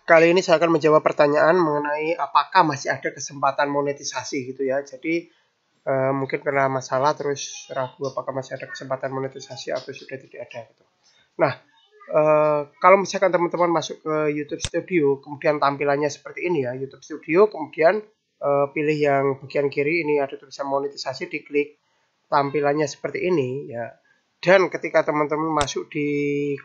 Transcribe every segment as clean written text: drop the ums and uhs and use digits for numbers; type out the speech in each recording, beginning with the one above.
Kali ini saya akan menjawab pertanyaan mengenai apakah masih ada kesempatan monetisasi gitu ya. Jadi mungkin pernah masalah terus ragu apakah masih ada kesempatan monetisasi atau sudah tidak ada gitu. Nah, kalau misalkan teman-teman masuk ke YouTube Studio, kemudian tampilannya seperti ini ya, YouTube Studio, kemudian pilih yang bagian kiri ini ada tulisan monetisasi, diklik, tampilannya seperti ini ya. Dan ketika teman-teman masuk di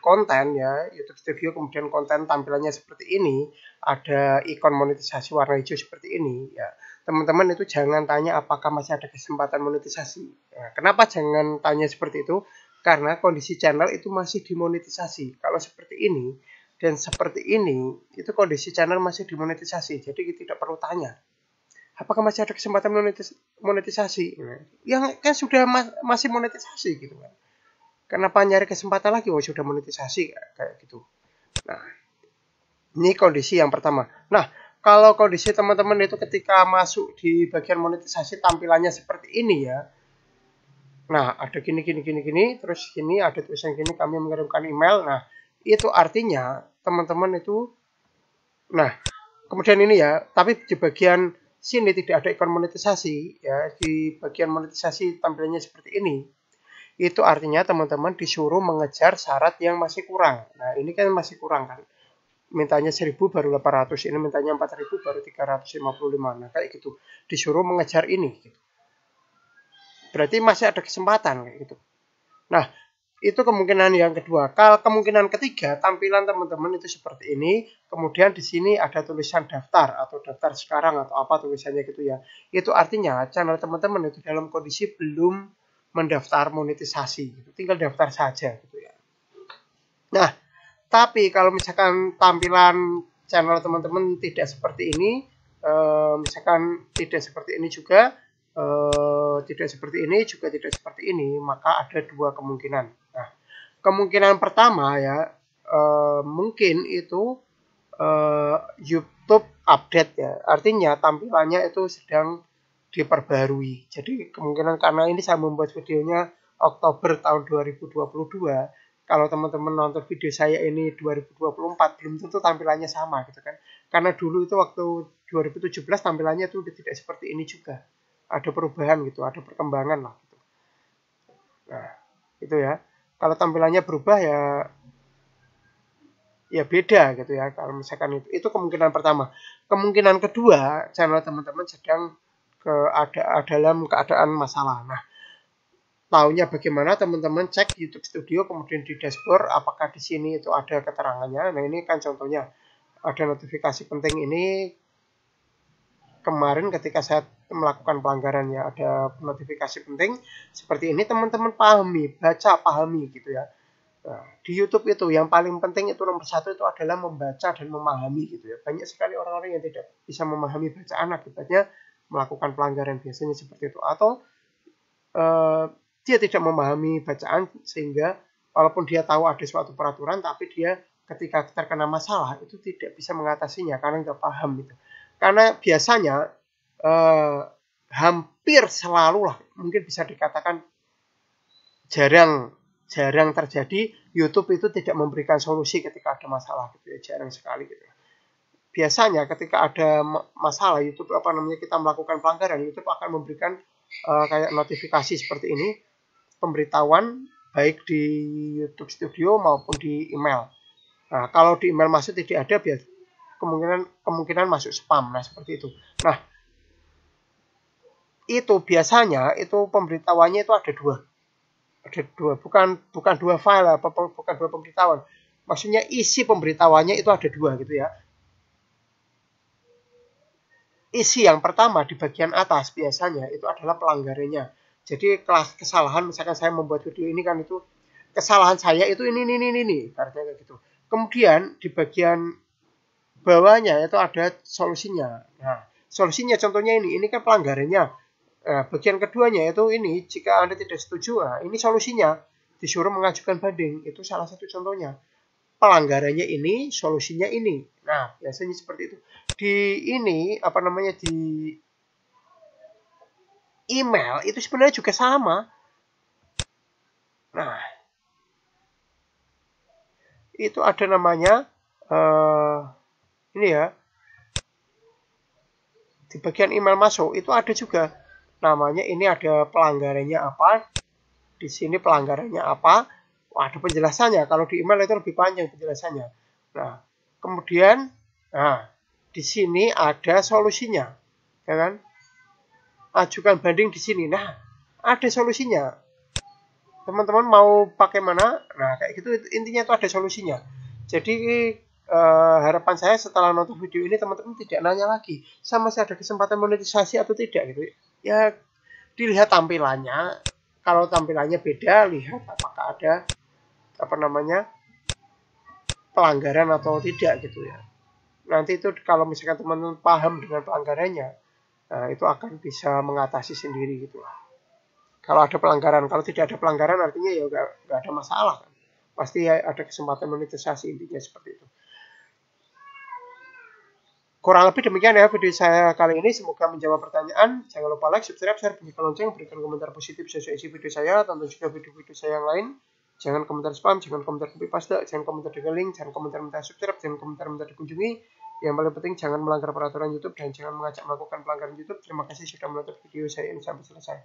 konten ya, YouTube Studio, kemudian konten tampilannya seperti ini, ada ikon monetisasi warna hijau seperti ini ya. Teman-teman itu jangan tanya apakah masih ada kesempatan monetisasi. Nah, kenapa jangan tanya seperti itu? Karena kondisi channel itu masih dimonetisasi. Kalau seperti ini dan seperti ini, itu kondisi channel masih dimonetisasi. Jadi kita tidak perlu tanya apakah masih ada kesempatan monetisasi. Yang kan sudah masih monetisasi gitu kan. Kenapa nyari kesempatan lagi? Sudah monetisasi kayak gitu. Nah, ini kondisi yang pertama. Nah, kalau kondisi teman-teman itu ketika masuk di bagian monetisasi tampilannya seperti ini ya. Nah, ada gini, terus gini ada tulisan gini, kami mengirimkan email. Nah, itu artinya teman-teman itu, nah, kemudian ini ya, tapi di bagian sini tidak ada ikon monetisasi ya, di bagian monetisasi tampilannya seperti ini. Itu artinya teman-teman disuruh mengejar syarat yang masih kurang. Nah, ini kan masih kurang kan. Mintanya 1000 baru 800, ini mintanya 4000 baru 355. Nah, kayak gitu. Disuruh mengejar ini gitu. Berarti masih ada kesempatan kayak gitu. Nah, itu kemungkinan yang kedua. Kalau kemungkinan ketiga, tampilan teman-teman itu seperti ini. Kemudian di sini ada tulisan daftar atau daftar sekarang atau apa tulisannya gitu ya. Itu artinya channel teman-teman itu dalam kondisi belum mendaftar monetisasi gitu. Tinggal daftar saja gitu ya. Nah, tapi kalau misalkan tampilan channel teman-teman tidak seperti ini, misalkan tidak seperti ini juga, tidak seperti ini juga tidak seperti ini, maka ada dua kemungkinan. Nah, kemungkinan pertama ya, mungkin itu YouTube update ya, artinya tampilannya itu sedang diperbarui. Jadi kemungkinan karena ini saya membuat videonya Oktober tahun 2022. Kalau teman-teman nonton video saya ini 2024 belum tentu tampilannya sama gitu kan. Karena dulu itu waktu 2017 tampilannya itu tidak seperti ini juga. Ada perubahan gitu, ada perkembangan lah gitu. Nah, itu ya. Kalau tampilannya berubah ya beda gitu ya. Kalau misalkan itu kemungkinan pertama. Kemungkinan kedua, channel teman-teman sedang dalam keadaan masalah. Nah, taunya bagaimana teman-teman cek YouTube Studio, kemudian di dashboard apakah di sini itu ada keterangannya. Nah, ini kan contohnya ada notifikasi penting ini kemarin ketika saya melakukan pelanggaran ya, ada notifikasi penting seperti ini, teman-teman pahami, baca, pahami gitu ya. Nah, di YouTube itu yang paling penting itu nomor satu itu adalah membaca dan memahami gitu ya. Banyak sekali orang-orang yang tidak bisa memahami bacaan, akibatnya melakukan pelanggaran biasanya seperti itu. Atau dia tidak memahami bacaan sehingga walaupun dia tahu ada suatu peraturan, tapi dia ketika terkena masalah itu tidak bisa mengatasinya karena nggak paham gitu. Karena biasanya hampir selalu lah, mungkin bisa dikatakan jarang terjadi YouTube itu tidak memberikan solusi ketika ada masalah gitu ya, jarang sekali gitu. Biasanya ketika ada masalah YouTube kita melakukan pelanggaran, YouTube akan memberikan kayak notifikasi seperti ini, pemberitahuan baik di YouTube Studio maupun di email. Nah, kalau di email masuk tidak ada, kemungkinan masuk spam. Nah, seperti itu. Nah, itu biasanya itu pemberitahuannya itu ada dua, bukan dua file, bukan dua pemberitahuan. Maksudnya isi pemberitahuannya itu ada dua gitu ya. Isi yang pertama di bagian atas biasanya itu adalah pelanggarannya. Jadi kelas kesalahan, misalkan saya membuat video ini kan itu kesalahan saya itu ini, artinya kayak gitu. Kemudian di bagian bawahnya itu ada solusinya. Nah, solusinya contohnya ini kan pelanggarannya. Nah, bagian keduanya itu ini, jika Anda tidak setuju, nah ini solusinya, disuruh mengajukan banding. Itu salah satu contohnya. Pelanggarannya ini, solusinya ini. Nah, biasanya seperti itu. Di ini, di email itu sebenarnya juga sama. Nah, itu ada namanya ini ya, di bagian email masuk itu ada juga namanya, ini ada pelanggarannya apa, di sini pelanggarannya apa, ada penjelasannya. Kalau di email itu lebih panjang penjelasannya. Nah, kemudian, di sini ada solusinya, ya kan? Ajukan banding di sini. Nah, ada solusinya. Teman-teman mau pakai mana? Nah, kayak gitu intinya itu ada solusinya. Jadi harapan saya setelah nonton video ini teman-teman tidak nanya lagi, saya masih ada kesempatan monetisasi atau tidak gitu. Ya, dilihat tampilannya. Kalau tampilannya beda, lihat apakah ada pelanggaran atau tidak gitu ya. Nanti itu kalau misalkan teman-teman paham dengan pelanggarannya, itu akan bisa mengatasi sendiri gitu lah. Kalau ada pelanggaran, kalau tidak ada pelanggaran artinya ya nggak ada masalah kan. Pasti ada kesempatan monetisasi, intinya seperti itu. Kurang lebih demikian ya video saya kali ini. Semoga menjawab pertanyaan. Jangan lupa like, subscribe, share, bunyikan lonceng, berikan komentar positif sesuai isi video saya. Tonton juga video-video saya yang lain. Jangan komentar spam, jangan komentar copy paste, jangan komentar dengan link, jangan komentar minta subscribe, jangan komentar minta dikunjungi. Yang paling penting jangan melanggar peraturan YouTube dan jangan mengajak melakukan pelanggaran YouTube. Terima kasih sudah menonton video saya ini sampai selesai.